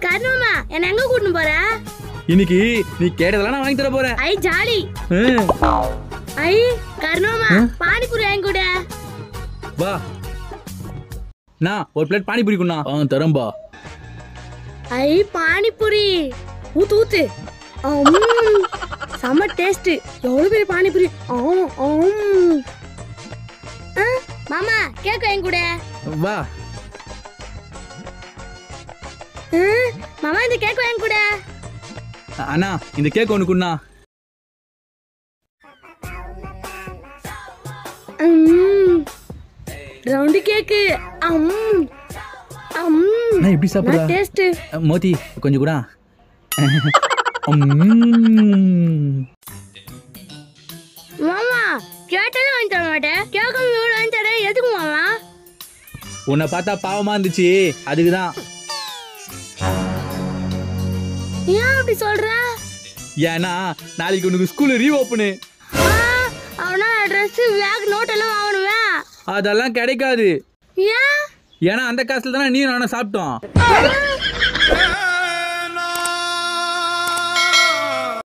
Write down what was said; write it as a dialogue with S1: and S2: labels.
S1: கர்ணமா என்ன எங்க கூட்டிட்டு போற?
S2: இன்னைக்கு நீ கேட்டதெல்லாம் நான் வாங்கி தர போறேன்.
S1: ஐ ஜாலி. ஐ கர்ணமா பானிபூரி வாங்கி கொடு.
S2: வா நான் ஒரு பிளேட் பானிபூரி குண்ணா. தரம்பா.
S1: ஐ பானிபூரி ஊத்து ஊத்து. செம்ம டேஸ்ட். எவ்வளவு பெரிய பானிபூரி. மாமா கேக் வாங்கி கொடு.
S2: வா
S1: மாமா இந்த கேக் வாங்கி கொடு.
S2: அண்ணா இந்த கேக் ஒண்ணு குண்ணா.
S1: Round cake.
S2: நான் எப்படி சாப்பிடுறா?
S1: டேஸ்ட்.
S2: மோதி கொஞ்சம் கூட.
S1: மாமா கேட்டதே வாங்கி தர மாட்டேன். கேட்க வாங்கி தர எதுக்கு மாமா?
S2: உன்னை பார்த்தா பாவமா இருந்துச்சு அதுக்குதான்.
S1: ஏன் அப்படி சொல்ற?
S2: ஏன்னா நாளைக்கு உனக்கு ஸ்கூல் ரீஓப்பனு.
S1: அவனா ட்ரெஸ் பேக் நோட் எல்லாம் வாங்கணுமே.
S2: அதெல்லாம் கிடைக்காது.
S1: ஏன்?
S2: ஏன்னா அந்த காசுல தானே நீ நானும் சாப்பிட்டோம்.